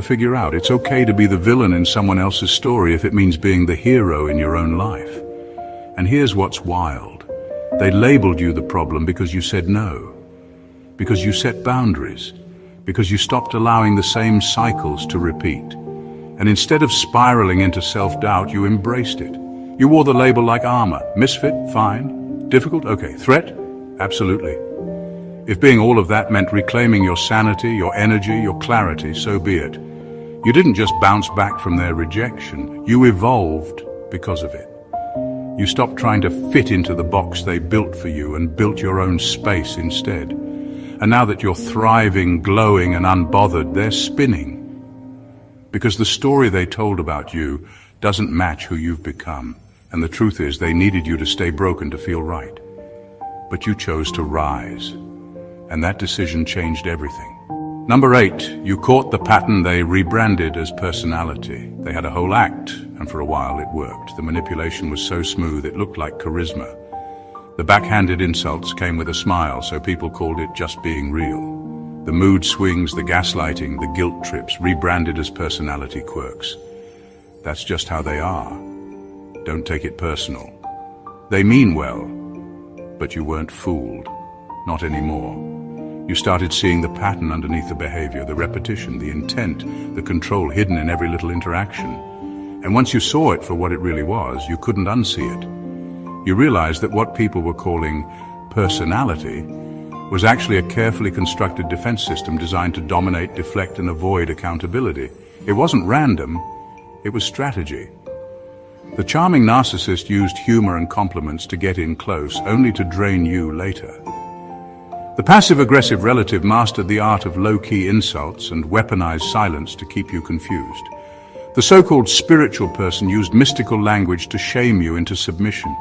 Figure out it's okay to be the villain in someone else's story if it means being the hero in your own life. And here's what's wild. They labeled you the problem because you said no, because you set boundaries, because you stopped allowing the same cycles to repeat. And instead of spiraling into self-doubt, you embraced it. You wore the label like armor. Misfit? Fine. Difficult? Okay. Threat? Absolutely. If being all of that meant reclaiming your sanity, your energy, your clarity, so be it. You didn't just bounce back from their rejection. You evolved because of it. You stopped trying to fit into the box they built for you and built your own space instead. And now that you're thriving, glowing, and unbothered, they're spinning. Because the story they told about you doesn't match who you've become. And the truth is, they needed you to stay broken to feel right. But you chose to rise. And that decision changed everything. Number 8, you caught the pattern they rebranded as personality. They had a whole act, and for a while it worked. The manipulation was so smooth it looked like charisma. The backhanded insults came with a smile, so people called it just being real. The mood swings, the gaslighting, the guilt trips, rebranded as personality quirks. That's just how they are. Don't take it personal. They mean well, but you weren't fooled. Not anymore. You started seeing the pattern underneath the behavior, the repetition, the intent, the control hidden in every little interaction. And once you saw it for what it really was, you couldn't unsee it. You realized that what people were calling personality was actually a carefully constructed defense system designed to dominate, deflect, and avoid accountability. It wasn't random, it was strategy. The charming narcissist used humor and compliments to get in close, only to drain you later. The passive-aggressive relative mastered the art of low-key insults and weaponized silence to keep you confused. The so-called spiritual person used mystical language to shame you into submission,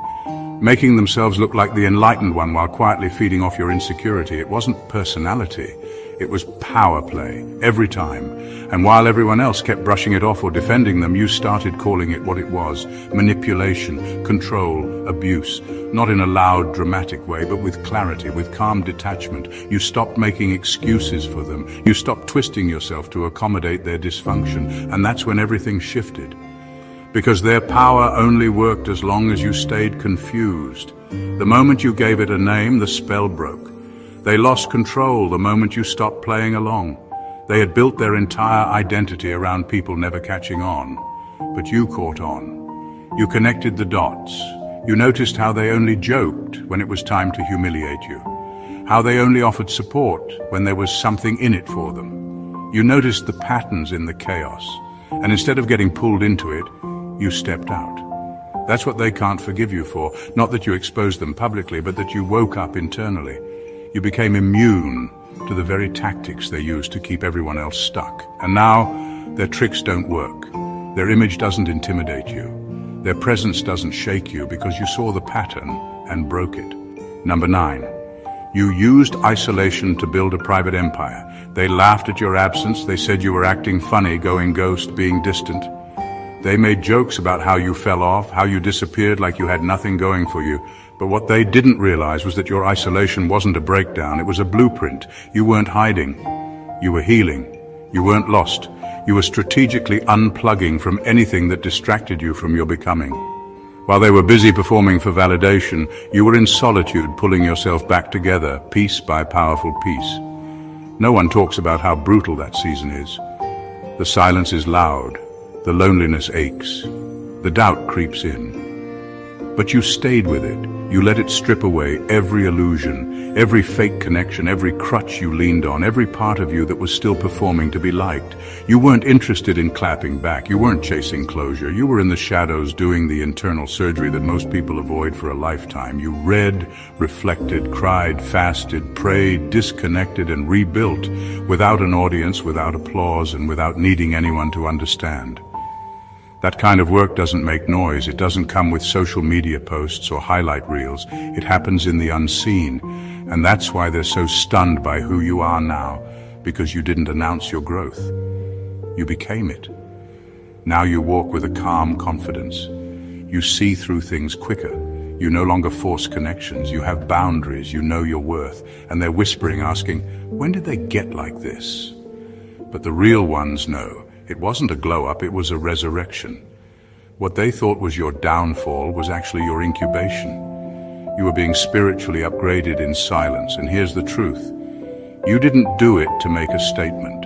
making themselves look like the enlightened one while quietly feeding off your insecurity. It wasn't personality, it was power play, every time. And while everyone else kept brushing it off or defending them, you started calling it what it was: manipulation, control, abuse. Not in a loud, dramatic way, but with clarity, with calm detachment. You stopped making excuses for them. You stopped twisting yourself to accommodate their dysfunction. And that's when everything shifted. Because their power only worked as long as you stayed confused. The moment you gave it a name, the spell broke. They lost control the moment you stopped playing along. They had built their entire identity around people never catching on. But you caught on. You connected the dots. You noticed how they only joked when it was time to humiliate you. How they only offered support when there was something in it for them. You noticed the patterns in the chaos. And instead of getting pulled into it, you stepped out. That's what they can't forgive you for. Not that you exposed them publicly, but that you woke up internally. You became immune to the very tactics they used to keep everyone else stuck. And now, their tricks don't work. Their image doesn't intimidate you. Their presence doesn't shake you because you saw the pattern and broke it. Number 9, you used isolation to build a private empire. They laughed at your absence. They said you were acting funny, going ghost, being distant. They made jokes about how you fell off, how you disappeared like you had nothing going for you. But what they didn't realize was that your isolation wasn't a breakdown, it was a blueprint. You weren't hiding, you were healing. You weren't lost, you were strategically unplugging from anything that distracted you from your becoming. While they were busy performing for validation, you were in solitude, pulling yourself back together, piece by powerful piece. No one talks about how brutal that season is. The silence is loud, the loneliness aches, the doubt creeps in. But you stayed with it. You let it strip away every illusion, every fake connection, every crutch you leaned on, every part of you that was still performing to be liked. You weren't interested in clapping back. You weren't chasing closure. You were in the shadows doing the internal surgery that most people avoid for a lifetime. You read, reflected, cried, fasted, prayed, disconnected, and rebuilt without an audience, without applause, and without needing anyone to understand. That kind of work doesn't make noise. It doesn't come with social media posts or highlight reels. It happens in the unseen. And that's why they're so stunned by who you are now, because you didn't announce your growth. You became it. Now you walk with a calm confidence. You see through things quicker. You no longer force connections. You have boundaries. You know your worth. And they're whispering, asking, when did they get like this? But the real ones know. It wasn't a glow-up, it was a resurrection. What they thought was your downfall was actually your incubation. You were being spiritually upgraded in silence, and here's the truth. You didn't do it to make a statement.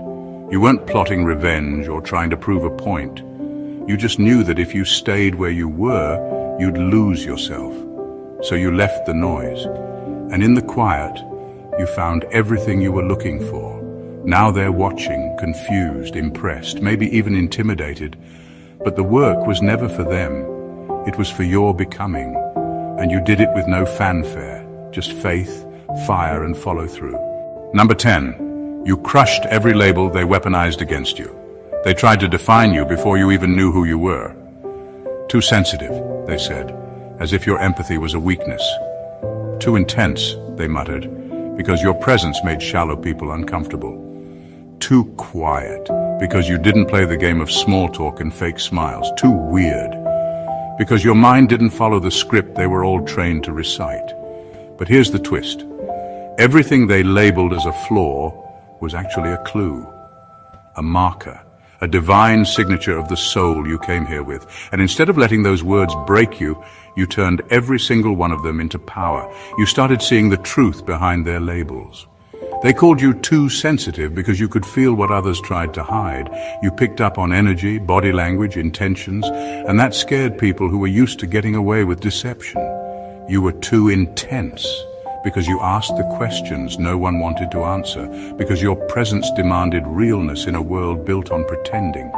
You weren't plotting revenge or trying to prove a point. You just knew that if you stayed where you were, you'd lose yourself. So you left the noise, and in the quiet, you found everything you were looking for. Now they're watching, confused, impressed, maybe even intimidated. But the work was never for them. It was for your becoming. And you did it with no fanfare, just faith, fire, and follow-through. Number 10. You crushed every label they weaponized against you. They tried to define you before you even knew who you were. Too sensitive, they said, as if your empathy was a weakness. Too intense, they muttered, because your presence made shallow people uncomfortable. Too quiet, because you didn't play the game of small talk and fake smiles. Too weird, because your mind didn't follow the script they were all trained to recite. But here's the twist. Everything they labeled as a flaw was actually a clue, a marker, a divine signature of the soul you came here with. And instead of letting those words break you, you turned every single one of them into power. You started seeing the truth behind their labels. They called you too sensitive because you could feel what others tried to hide. You picked up on energy, body language, intentions, and that scared people who were used to getting away with deception. You were too intense because you asked the questions no one wanted to answer, because your presence demanded realness in a world built on pretending.